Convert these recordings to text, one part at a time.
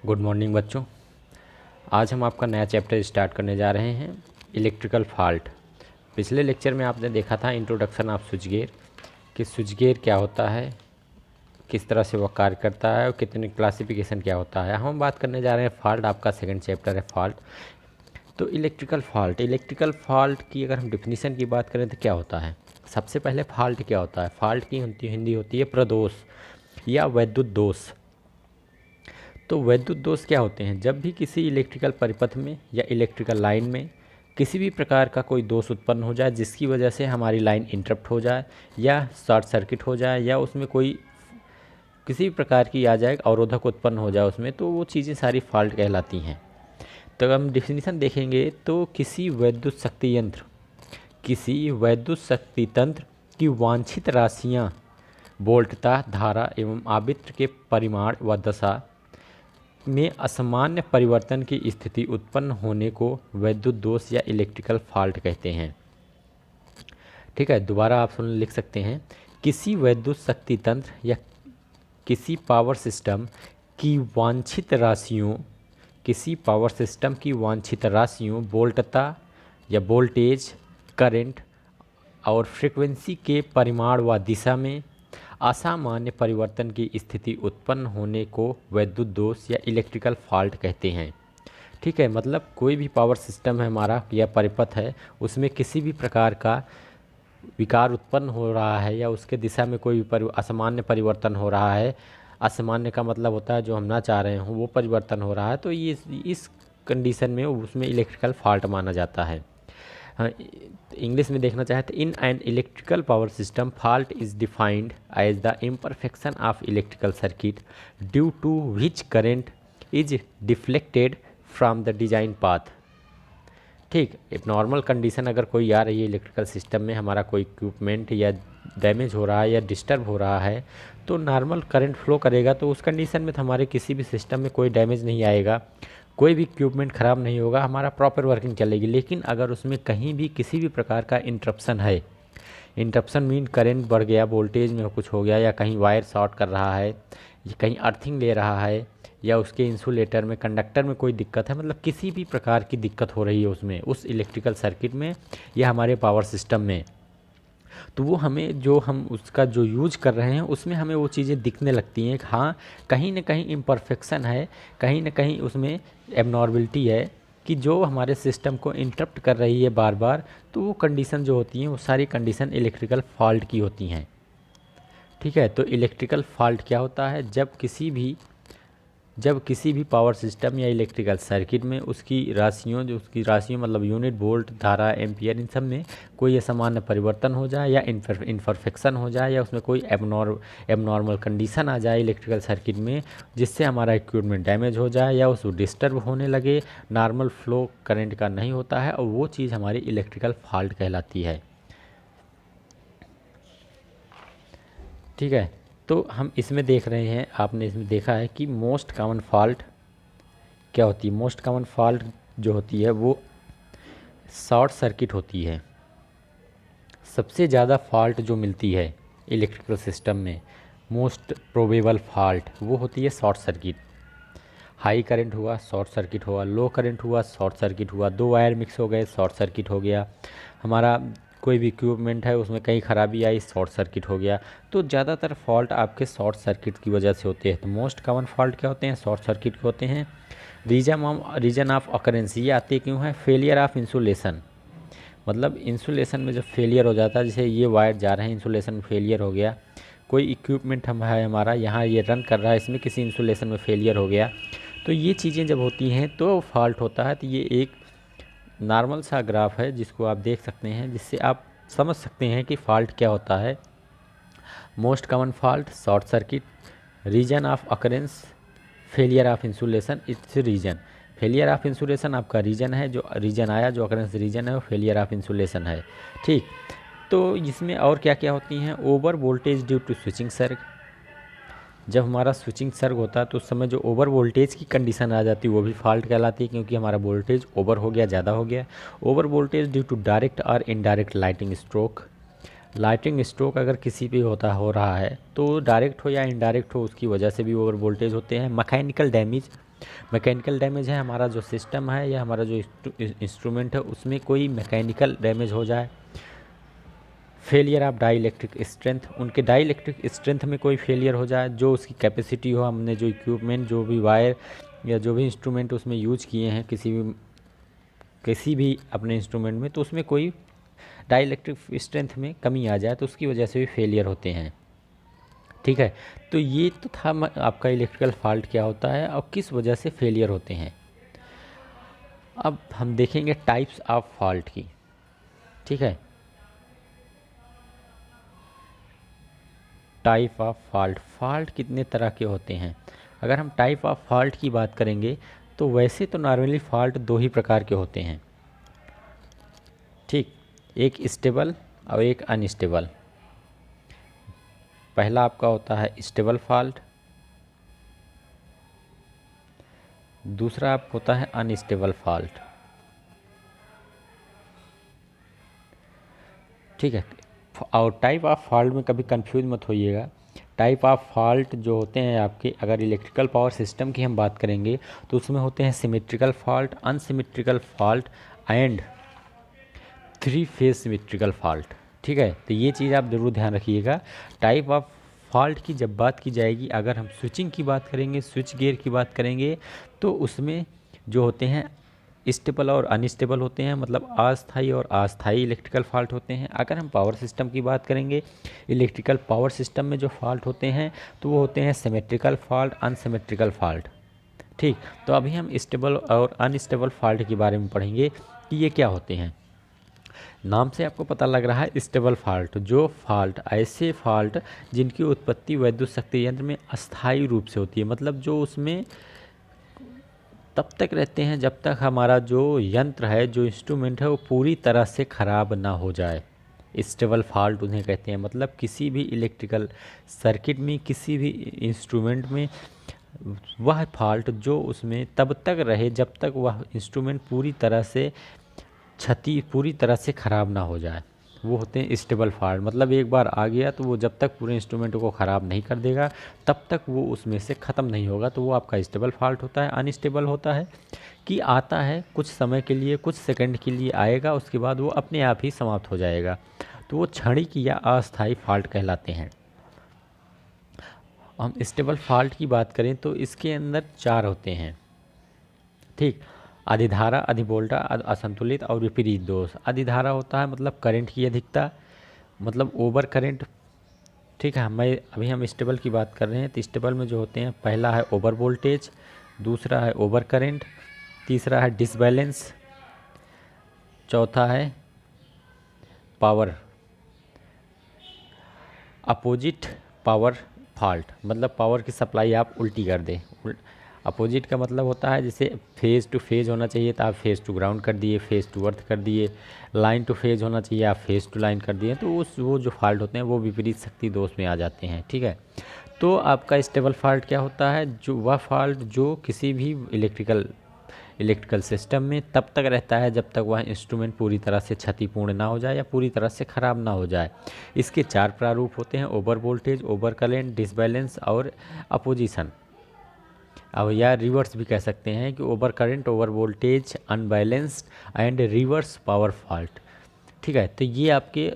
Good morning बच्चों। आज हम आपका नया चैप्टर स्टार्ट करने जा रहे हैं, इलेक्ट्रिकल फॉल्ट। पिछले लेक्चर में आपने देखा था इंट्रोडक्शन ऑफ स्विच गियर, कि स्विच गियर क्या होता है, किस तरह से वह कार्य करता है और कितने क्लासिफिकेशन क्या होता है। हम बात करने जा रहे हैं फॉल्ट, आपका सेकंड चैप्टर है फॉल्ट। तो इलेक्ट्रिकल फॉल्ट की अगर हम डिफिनीशन की बात करें तो क्या होता है। सबसे पहले फॉल्ट क्या होता है। फॉल्ट की हिंदी होती है प्रदोष या वैद्युत दोष। तो वैद्युत दोष क्या होते हैं, जब भी किसी इलेक्ट्रिकल परिपथ में या इलेक्ट्रिकल लाइन में किसी भी प्रकार का कोई दोष उत्पन्न हो जाए जिसकी वजह से हमारी लाइन इंटरप्ट हो जाए या शॉर्ट सर्किट हो जाए या उसमें कोई किसी भी प्रकार की आ जाए अवरोधक उत्पन्न हो जाए उसमें, तो वो चीज़ें सारी फॉल्ट कहलाती हैं। तो हम डिफिनीशन देखेंगे तो किसी वैद्युत शक्ति तंत्र की वांछित राशियाँ वोल्टता, धारा एवं आवृत्ति के परिमाण व दशा में असामान्य परिवर्तन की स्थिति उत्पन्न होने को वैद्युत दोष या इलेक्ट्रिकल फॉल्ट कहते हैं। ठीक है, दोबारा आप लिख सकते हैं, किसी वैद्युत शक्ति तंत्र या किसी पावर सिस्टम की वांछित राशियों वोल्टता या वोल्टेज, करंट और फ्रीक्वेंसी के परिमाण व दिशा में असामान्य परिवर्तन की स्थिति उत्पन्न होने को वैद्युत दोष या इलेक्ट्रिकल फॉल्ट कहते हैं। ठीक है, मतलब कोई भी पावर सिस्टम है हमारा या परिपथ है, उसमें किसी भी प्रकार का विकार उत्पन्न हो रहा है या उसके दिशा में कोई असामान्य परिवर्तन हो रहा है। असामान्य का मतलब होता है जो हम ना चाह रहे हों वो परिवर्तन हो रहा है, तो ये इस कंडीशन में उसमें इलेक्ट्रिकल फॉल्ट माना जाता है। हाँ, इंग्लिश में देखना चाहे तो in an electrical power system fault is defined as the imperfection of electrical circuit due to which current is deflected from the design path. ठीक, एक नॉर्मल कंडीशन अगर कोई आ रही है इलेक्ट्रिकल सिस्टम में, हमारा कोई इक्विपमेंट या डैमेज हो रहा है या डिस्टर्ब हो रहा है, तो नॉर्मल करंट फ्लो करेगा, तो उस कंडीशन में तो हमारे किसी भी सिस्टम में कोई डैमेज नहीं आएगा, कोई भी इक्विपमेंट ख़राब नहीं होगा, हमारा प्रॉपर वर्किंग चलेगी। लेकिन अगर उसमें कहीं भी किसी भी प्रकार का इंटरप्शन है, इंटरप्शन मीन करंट बढ़ गया, वोल्टेज में कुछ हो गया, या कहीं वायर शॉर्ट कर रहा है, या कहीं अर्थिंग ले रहा है, या उसके इंसुलेटर में, कंडक्टर में कोई दिक्कत है, मतलब किसी भी प्रकार की दिक्कत हो रही है उसमें, उस इलेक्ट्रिकल सर्किट में या हमारे पावर सिस्टम में, तो वो हमें जो हम उसका जो यूज कर रहे हैं उसमें हमें वो चीज़ें दिखने लगती हैं कि हाँ कहीं ना कहीं इम्परफेक्शन है, कहीं ना कहीं उसमें एबनॉर्मलिटी है कि जो हमारे सिस्टम को इंटरप्ट कर रही है बार बार। तो वो कंडीशन जो होती हैं वो सारी कंडीशन इलेक्ट्रिकल फॉल्ट की होती हैं। ठीक है, तो इलेक्ट्रिकल फॉल्ट क्या होता है, जब किसी भी पावर सिस्टम या इलेक्ट्रिकल सर्किट में उसकी राशियों मतलब यूनिट, वोल्ट, धारा, एम्पियर, इन सब में कोई असामान्य परिवर्तन हो जाए या इन्परफेक्शन हो जाए या उसमें कोई एबनॉर्मल कंडीशन आ जाए इलेक्ट्रिकल सर्किट में, जिससे हमारा इक्विपमेंट डैमेज हो जाए या उसको डिस्टर्ब होने लगे, नॉर्मल फ्लो करंट का नहीं होता है, और वो चीज़ हमारी इलेक्ट्रिकल फॉल्ट कहलाती है। ठीक है, तो हम इसमें देख रहे हैं, आपने इसमें देखा है कि मोस्ट कॉमन फॉल्ट क्या होती है। मोस्ट कॉमन फॉल्ट जो होती है वो शॉर्ट सर्किट होती है। सबसे ज़्यादा फॉल्ट जो मिलती है इलेक्ट्रिकल सिस्टम में, मोस्ट प्रोबेबल फॉल्ट वो होती है शॉर्ट सर्किट। हाई करंट हुआ, शॉर्ट सर्किट हुआ, लो करंट हुआ, शॉर्ट सर्किट हुआ, दो वायर मिक्स हो गए, शॉर्ट सर्किट हो गया, हमारा कोई भी इक्विपमेंट है उसमें कहीं खराबी आई, शॉर्ट सर्किट हो गया। तो ज़्यादातर फॉल्ट आपके शॉर्ट सर्किट की वजह से होते हैं। तो मोस्ट कॉमन फॉल्ट क्या होते हैं, शॉर्ट सर्किट के होते हैं। रीजन ऑफ ऑकरेंस ये आते क्यों है, फेलियर ऑफ इंसुलेशन, मतलब इंसुलेशन में जब फेलियर हो जाता है, जैसे ये वायर जा रहे हैं, इंसुलेशन में फेलियर हो गया, कोई इक्विपमेंट हम है हमारा यहाँ ये रन कर रहा है, इसमें किसी इंसुलेशन में फेलियर हो गया, तो ये चीज़ें जब होती हैं तो फॉल्ट होता है। तो ये एक नॉर्मल सा ग्राफ है जिसको आप देख सकते हैं, जिससे आप समझ सकते हैं कि फॉल्ट क्या होता है। Most common fault short circuit, reason of occurrence failure of insulation, its reason. Failure of insulation आपका रीजन है, जो रीजन आया, जो अकरेंस रीजन है वो फेलियर ऑफ इंसुलेशन है। ठीक, तो इसमें और क्या क्या होती हैं, over voltage due to switching सर्क, जब हमारा स्विचिंग सर्क होता है तो उस समय जो ओवर वोल्टेज की कंडीशन आ जाती है वो भी फॉल्ट कहलाती है, क्योंकि हमारा वोल्टेज ओवर हो गया, ज़्यादा हो गया। Over voltage due to direct और indirect lightning stroke, lightning stroke अगर किसी भी हो रहा है तो डायरेक्ट हो या इनडायरेक्ट हो उसकी वजह से भी ओवर वोल्टेज होते हैं। मैकेनिकल डैमेज, मैकेनिकल डैमेज है हमारा जो सिस्टम है या हमारा जो इंस्ट्रूमेंट है उसमें कोई मैकेनिकल डैमेज हो जाए। Failure of dielectric strength, उनके डाई इलेक्ट्रिक स्ट्रेंथ में कोई फेलियर हो जाए, जो उसकी कैपेसिटी हो, हमने जो इक्विपमेंट जो भी वायर या जो भी इंस्ट्रूमेंट उसमें यूज किए हैं किसी भी अपने इंस्ट्रूमेंट में, तो उसमें कोई डाई इलेक्ट्रिक स्ट्रेंथ में कमी आ जाए तो उसकी वजह से भी फेलियर होते हैं। ठीक है, तो ये तो था आपका इलेक्ट्रिकल फॉल्ट क्या होता है और किस वजह से फेलियर होते हैं। अब हम देखेंगे टाइप्स ऑफ फॉल्ट की। ठीक है, टाइप ऑफ फॉल्ट, फॉल्ट कितने तरह के होते हैं। अगर हम टाइप ऑफ फॉल्ट की बात करेंगे तो वैसे तो नॉर्मली फॉल्ट दो ही प्रकार के होते हैं। ठीक, एक स्टेबल और एक अनस्टेबल। पहला आपका होता है स्टेबल फॉल्ट, दूसरा आपका होता है अनस्टेबल फॉल्ट। ठीक है, और टाइप ऑफ फॉल्ट में कभी कंफ्यूज मत होइएगा। टाइप ऑफ फॉल्ट जो होते हैं आपके, अगर इलेक्ट्रिकल पावर सिस्टम की हम बात करेंगे तो उसमें होते हैं symmetrical fault, unsymmetrical fault and three phase symmetrical fault. ठीक है, तो ये चीज़ आप ज़रूर ध्यान रखिएगा। टाइप ऑफ फॉल्ट की जब बात की जाएगी, अगर हम स्विचिंग की बात करेंगे, स्विच गियर की बात करेंगे, तो उसमें जो होते हैं स्टेबल और अनस्टेबल होते हैं, मतलब अस्थाई और अस्थाई इलेक्ट्रिकल फॉल्ट होते हैं। अगर हम पावर सिस्टम की बात करेंगे, इलेक्ट्रिकल पावर सिस्टम में जो फॉल्ट होते हैं तो वो होते हैं सिमेट्रिकल फॉल्ट, अनसिमेट्रिकल फॉल्ट। ठीक, तो अभी हम स्टेबल और अनस्टेबल फॉल्ट के बारे में पढ़ेंगे कि ये क्या होते हैं। नाम से आपको पता लग रहा है स्टेबल फॉल्ट, जो फॉल्ट ऐसे फॉल्ट जिनकी उत्पत्ति विद्युत शक्ति यंत्र में अस्थायी रूप से होती है, मतलब जो उसमें तब तक रहते हैं जब तक हमारा जो यंत्र है, जो इंस्ट्रूमेंट है, वो पूरी तरह से ख़राब ना हो जाए। स्टेबल फॉल्ट उन्हें कहते हैं। मतलब किसी भी इलेक्ट्रिकल सर्किट में, किसी भी इंस्ट्रूमेंट में वह फॉल्ट जो उसमें तब तक रहे जब तक वह इंस्ट्रूमेंट पूरी तरह से ख़राब ना हो जाए, वो होते हैं स्टेबल फॉल्ट। मतलब एक बार आ गया तो वो जब तक पूरे इंस्ट्रूमेंट को ख़राब नहीं कर देगा तब तक वो उसमें से ख़त्म नहीं होगा, तो वो आपका स्टेबल फॉल्ट होता है। अनस्टेबल होता है कि आता है कुछ समय के लिए, कुछ सेकंड के लिए आएगा, उसके बाद वो अपने आप ही समाप्त हो जाएगा, तो वो क्षणिक या अस्थायी फॉल्ट कहलाते हैं। हम स्टेबल फॉल्ट की बात करें तो इसके अंदर चार होते हैं। ठीक, अधिधारा, अधिवोल्टा, असंतुलित और विपरीत दोष। अधिधारा होता है मतलब करंट की अधिकता, मतलब ओवर करंट। ठीक है, हम स्टेबल की बात कर रहे हैं, तो स्टेबल में जो होते हैं, पहला है ओवर वोल्टेज, दूसरा है ओवर करंट, तीसरा है डिसबैलेंस, चौथा है पावर अपोजिट पावर फॉल्ट, मतलब पावर की सप्लाई आप उल्टी कर दें। अपोजिट का मतलब होता है जैसे फेज़ टू फेज़ होना चाहिए तो आप फेज़ टू ग्राउंड कर दिए, फेज़ टू अर्थ कर दिए। लाइन टू फेज़ होना चाहिए, आप फेज़ टू लाइन कर दिए, तो वो जो फॉल्ट होते हैं वो विपरीत शक्ति दोष में आ जाते हैं। ठीक है, तो आपका स्टेबल फॉल्ट क्या होता है, जो वह फॉल्ट जो किसी भी इलेक्ट्रिकल सिस्टम में तब तक रहता है जब तक वह इंस्ट्रूमेंट पूरी तरह से क्षतिपूर्ण ना हो जाए या पूरी तरह से ख़राब ना हो जाए। इसके चार प्रारूप होते हैं, over voltage, over current, disbalance और अपोजिशन। अब या रिवर्स भी कह सकते हैं कि over current, over voltage, unbalanced and reverse power fault. ठीक है, तो ये आपके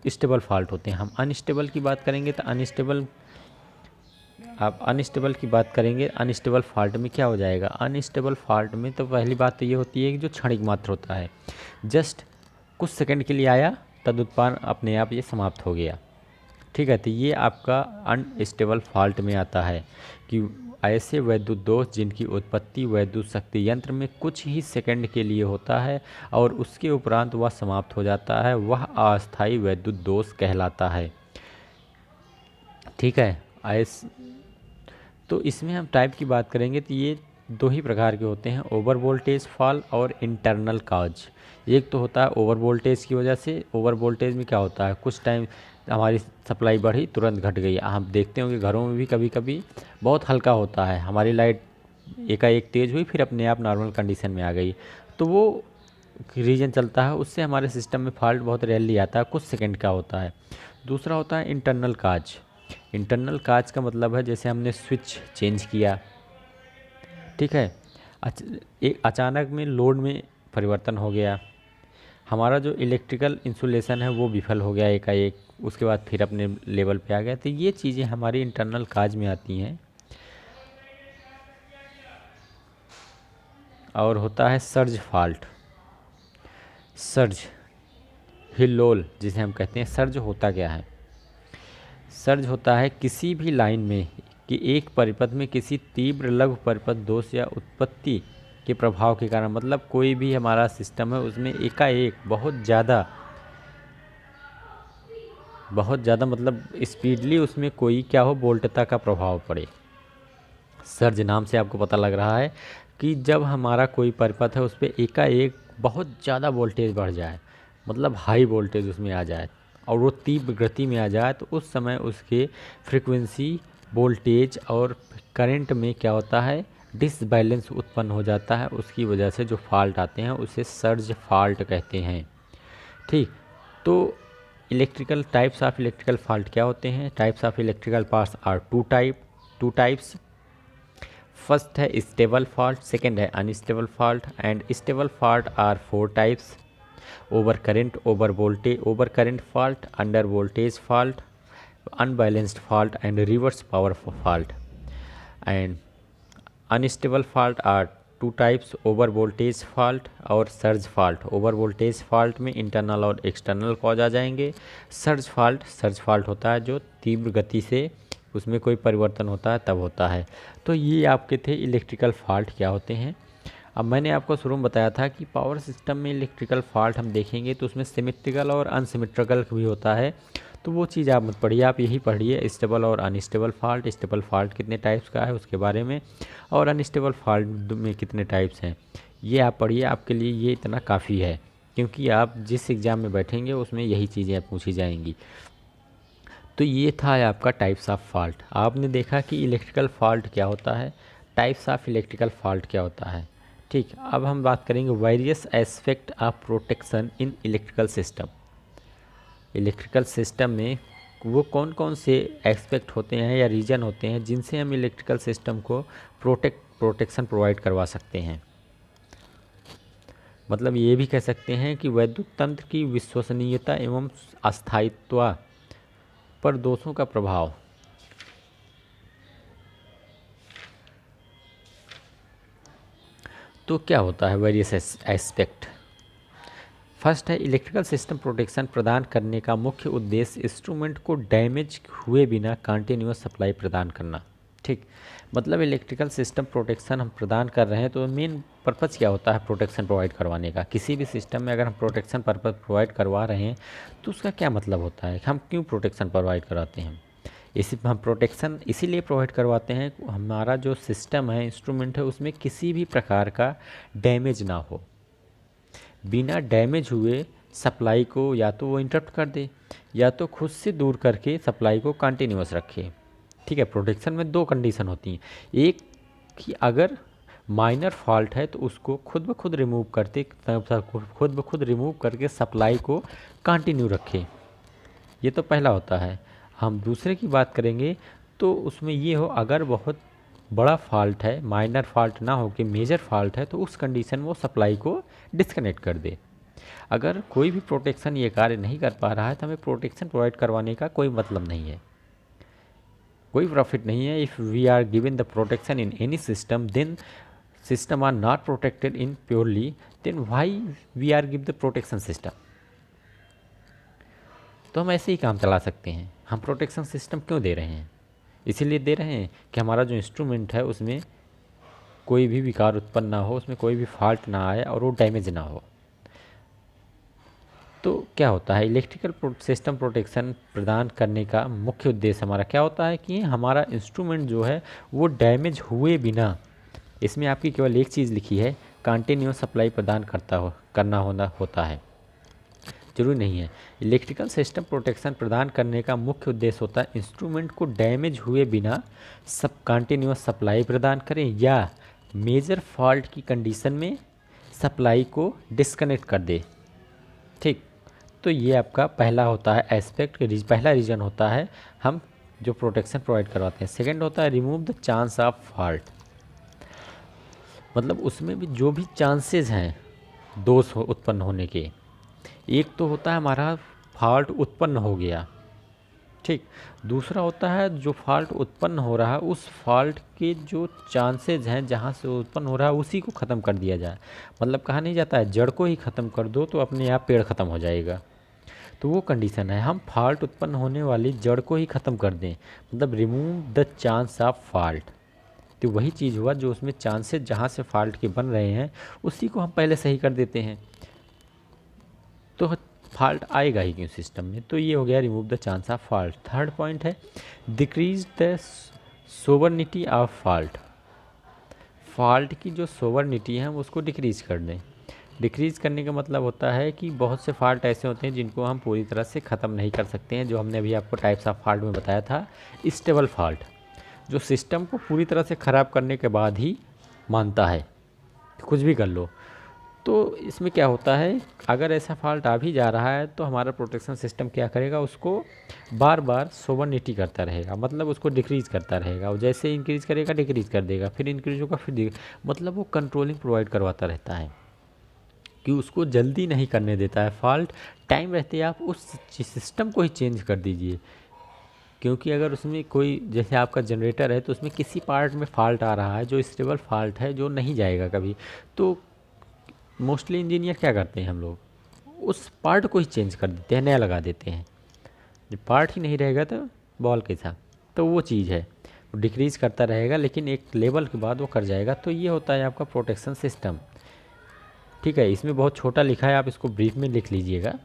स्टेबल फॉल्ट होते हैं। हम अनस्टेबल की बात करेंगे तो अनस्टेबल की बात करेंगे, अनस्टेबल फॉल्ट में क्या हो जाएगा। अनस्टेबल फॉल्ट में तो पहली बात तो ये होती है कि जो क्षणिक मात्र होता है, जस्ट कुछ सेकंड के लिए आया, तदुत्पाद अपने आप ये समाप्त हो गया। ठीक है, तो ये आपका अनस्टेबल फॉल्ट में आता है कि ऐसे वैद्युत दोष जिनकी उत्पत्ति वैद्युत शक्ति यंत्र में कुछ ही सेकंड के लिए होता है और उसके उपरांत वह समाप्त हो जाता है, वह अस्थायी वैद्युत दोष कहलाता है। ठीक है, तो इसमें हम टाइप की बात करेंगे तो ये दो ही प्रकार के होते हैं, ओवर वोल्टेज फॉल और इंटरनल काज। एक तो होता है ओवर वोल्टेज की वजह से। ओवर वोल्टेज में क्या होता है, कुछ टाइम हमारी सप्लाई बढ़ी, तुरंत घट गई। हम देखते होंगे घरों में भी कभी कभी बहुत हल्का होता है, हमारी लाइट एकाएक तेज़ हुई फिर अपने आप नॉर्मल कंडीशन में आ गई, तो वो रीजन चलता है, उससे हमारे सिस्टम में फॉल्ट बहुत रेयरली आता है, कुछ सेकंड का होता है। दूसरा होता है इंटरनल काज। इंटरनल काज का मतलब है जैसे हमने स्विच चेंज किया, ठीक है। एक अचानक में लोड में परिवर्तन हो गया, हमारा जो इलेक्ट्रिकल इंसुलेशन है वो विफल हो गया एकाएक, उसके बाद फिर अपने लेवल पे आ गया। तो ये चीज़ें हमारी इंटरनल काज में आती हैं। और होता है सर्ज फॉल्ट, सर्ज हिल्लोल जिसे हम कहते हैं। सर्ज होता क्या है? सर्ज होता है किसी भी लाइन में कि एक परिपथ में किसी तीव्र लघु परिपथ दोष या उत्पत्ति के प्रभाव के कारण, मतलब कोई भी हमारा सिस्टम है उसमें एकाएक बहुत ज़्यादा मतलब स्पीडली उसमें कोई क्या हो, वोल्टता का प्रभाव पड़े। सर्ज नाम से आपको पता लग रहा है कि जब हमारा कोई परिपथ है उस पर एकाएक बहुत ज़्यादा वोल्टेज बढ़ जाए, मतलब हाई वोल्टेज उसमें आ जाए और वो तीव्र गति में आ जाए, तो उस समय उसके फ्रीक्वेंसी, वोल्टेज और करंट में क्या होता है, डिसबैलेंस उत्पन्न हो जाता है। उसकी वजह से जो फॉल्ट आते हैं उसे सर्ज फॉल्ट कहते हैं। ठीक, तो electrical types of electrical fault क्या होते हैं? Types of electrical parts are two types. First है स्टेबल फॉल्ट, सेकेंड है unstable fault, and stable fault are 4 types: over current fault, under voltage fault, unbalanced fault and reverse power fault. And unstable fault are 2 types: over voltage fault और surge fault. Over voltage fault में internal और external cause आ जाएंगे। Surge fault होता है जो तीव्र गति से उसमें कोई परिवर्तन होता है तब होता है। तो ये आपके थे इलेक्ट्रिकल फॉल्ट क्या होते हैं। अब मैंने आपको शुरू में बताया था कि पावर सिस्टम में इलेक्ट्रिकल फॉल्ट हम देखेंगे तो उसमें सिमेट्रिकल और अनसिमेट्रिकल भी होता है, तो वो चीज़ आप मत पढ़िए, आप यही पढ़िए स्टेबल और अनस्टेबल फॉल्ट। स्टेबल फॉल्ट कितने टाइप्स का है उसके बारे में, और अनस्टेबल फॉल्ट में कितने टाइप्स हैं ये आप पढ़िए। आपके लिए ये इतना काफ़ी है, क्योंकि आप जिस एग्ज़ाम में बैठेंगे उसमें यही चीज़ें पूछी जाएंगी। तो ये था आपका टाइप्स ऑफ फॉल्ट। आपने देखा कि इलेक्ट्रिकल फॉल्ट क्या होता है, टाइप्स ऑफ इलेक्ट्रिकल फॉल्ट क्या होता है। ठीक, अब हम बात करेंगे various aspect of protection in electrical system. Electrical system में वो कौन कौन से एस्पेक्ट होते हैं या रीजन होते हैं जिनसे हम इलेक्ट्रिकल सिस्टम को प्रोटेक्शन प्रोवाइड करवा सकते हैं। मतलब ये भी कह सकते हैं कि वैद्युत तंत्र की विश्वसनीयता एवं अस्थायित्व पर दोषों का प्रभाव। तो क्या होता है वेरियस एस्पेक्ट? फर्स्ट है इलेक्ट्रिकल सिस्टम प्रोटेक्शन प्रदान करने का मुख्य उद्देश्य इंस्ट्रूमेंट को डैमेज हुए बिना कंटिन्यूअस सप्लाई प्रदान करना। ठीक, मतलब इलेक्ट्रिकल सिस्टम प्रोटेक्शन हम प्रदान कर रहे हैं तो मेन पर्पज़ क्या होता है प्रोटेक्शन प्रोवाइड करवाने का। किसी भी सिस्टम में अगर हम प्रोटेक्शन पर्पज़ प्रोवाइड करवा रहे हैं तो उसका क्या मतलब होता है, हम क्यों प्रोटेक्शन प्रोवाइड कराते हैं। हम प्रोटेक्शन इसीलिए प्रोवाइड करवाते हैं हमारा जो सिस्टम है, इंस्ट्रूमेंट है, उसमें किसी भी प्रकार का डैमेज ना हो। बिना डैमेज हुए सप्लाई को या तो वो इंटरप्ट कर दे या तो खुद से दूर करके सप्लाई को कंटिन्यूअस रखे। ठीक है, प्रोटेक्शन में 2 कंडीशन होती हैं। एक कि अगर माइनर फॉल्ट है तो उसको खुद ब खुद रिमूव करके सप्लाई को कंटिन्यू रखें, ये तो पहला होता है। हम दूसरे की बात करेंगे तो उसमें ये हो अगर बहुत बड़ा फॉल्ट है, माइनर फॉल्ट ना हो कि मेजर फॉल्ट है, तो उस कंडीशन में वो सप्लाई को डिस्कनेक्ट कर दे। अगर कोई भी प्रोटेक्शन ये कार्य नहीं कर पा रहा है तो हमें प्रोटेक्शन प्रोवाइड करवाने का कोई मतलब नहीं है, कोई प्रॉफिट नहीं है। If we are given the protection in any system then system are not protected in purely, then why we are give the protection system. तो हम ऐसे ही काम चला सकते हैं। हम प्रोटेक्शन सिस्टम क्यों दे रहे हैं? इसीलिए दे रहे हैं कि हमारा जो इंस्ट्रूमेंट है उसमें कोई भी विकार उत्पन्न ना हो, उसमें कोई भी फॉल्ट ना आए और वो डैमेज ना हो। तो क्या होता है इलेक्ट्रिकल सिस्टम प्रोटेक्शन प्रदान करने का मुख्य उद्देश्य हमारा क्या होता है कि हमारा इंस्ट्रूमेंट जो है वो डैमेज हुए बिना, इसमें आपकी केवल एक चीज़ लिखी है कंटिन्यूअस सप्लाई प्रदान करना होता है, जरूरी नहीं है। इलेक्ट्रिकल सिस्टम प्रोटेक्शन प्रदान करने का मुख्य उद्देश्य होता है इंस्ट्रूमेंट को डैमेज हुए बिना सब कंटिन्यूअस सप्लाई प्रदान करें या मेजर फॉल्ट की कंडीशन में सप्लाई को डिस्कनेक्ट कर दे। ठीक, तो ये आपका पहला होता है एस्पेक्ट, पहला रीजन होता है हम जो प्रोटेक्शन प्रोवाइड करवाते हैं। सेकंड होता है remove the chance of fault. मतलब उसमें भी जो भी चांसेस हैं दोष उत्पन्न होने के, एक तो होता है हमारा फॉल्ट उत्पन्न हो गया, ठीक। दूसरा होता है जो फॉल्ट उत्पन्न हो रहा है उस फॉल्ट के जो चांसेस हैं जहाँ से उत्पन्न हो रहा है उसी को ख़त्म कर दिया जाए। मतलब कहा नहीं जाता है जड़ को ही ख़त्म कर दो तो अपने आप पेड़ ख़त्म हो जाएगा, तो वो कंडीशन है हम फॉल्ट उत्पन्न होने वाली जड़ को ही ख़त्म कर दें, मतलब remove the chance of fault. तो वही चीज़ हुआ जो उसमें चांसेस जहाँ से फॉल्ट के बन रहे हैं उसी को हम पहले सही कर देते हैं, तो फॉल्ट आएगा ही क्यों सिस्टम में। तो ये हो गया remove the chance of fault. Third point है decrease the severity of fault. Fault की जो सोवर्निटी है हम उसको डिक्रीज़ कर दें। डिक्रीज़ करने का मतलब होता है कि बहुत से फॉल्ट ऐसे होते हैं जिनको हम पूरी तरह से ख़त्म नहीं कर सकते हैं, जो हमने अभी आपको टाइप्स ऑफ फॉल्ट में बताया था। स्टेबल फॉल्ट जो सिस्टम को पूरी तरह से ख़राब करने के बाद ही मानता है कुछ भी कर लो, तो इसमें क्या होता है अगर ऐसा फॉल्ट आ भी जा रहा है तो हमारा प्रोटेक्शन सिस्टम क्या करेगा, उसको बार बार सोवर्निटी करता रहेगा, मतलब उसको डिक्रीज़ करता रहेगा, और जैसे इंक्रीज़ करेगा डिक्रीज़ कर देगा, फिर इंक्रीज़ होगा फिर मतलब वो कंट्रोलिंग प्रोवाइड करवाता रहता है कि उसको जल्दी नहीं करने देता है फॉल्ट। टाइम रहते आप उस सिस्टम को ही चेंज कर दीजिए, क्योंकि अगर उसमें कोई जैसे आपका जनरेटर है तो उसमें किसी पार्ट में फॉल्ट आ रहा है जो स्टेबल फॉल्ट है जो नहीं जाएगा कभी, तो मोस्टली इंजीनियर क्या करते हैं हम लोग उस पार्ट को ही चेंज कर देते हैं, नया लगा देते हैं। जब पार्ट ही नहीं रहेगा तो बॉल कैसा, तो वो चीज़ है वो डिक्रीज़ करता रहेगा लेकिन एक लेवल के बाद वो कर जाएगा। तो ये होता है आपका प्रोटेक्शन सिस्टम, ठीक है। इसमें बहुत छोटा लिखा है, आप इसको ब्रीफ में लिख लीजिएगा।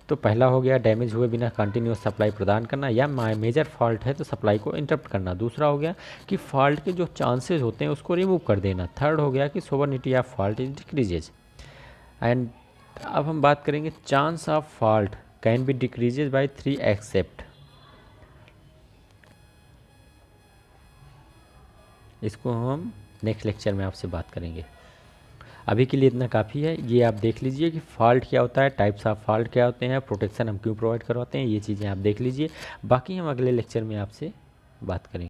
तो पहला हो गया डैमेज हुए बिना कंटिन्यूस सप्लाई प्रदान करना, या मेजर फॉल्ट है तो सप्लाई को इंटरप्ट करना। दूसरा हो गया कि फॉल्ट के जो चांसेस होते हैं उसको रिमूव कर देना। थर्ड हो गया कि severity of fault is decreases. And अब हम बात करेंगे chance of fault can be decreases by 3 except. इसको हम नेक्स्ट लेक्चर में आपसे बात करेंगे। अभी के लिए इतना काफ़ी है। ये आप देख लीजिए कि फॉल्ट क्या होता है, टाइप्स ऑफ फॉल्ट क्या होते हैं, प्रोटेक्शन हम क्यों प्रोवाइड करवाते हैं, ये चीज़ें आप देख लीजिए। बाकी हम अगले लेक्चर में आपसे बात करेंगे।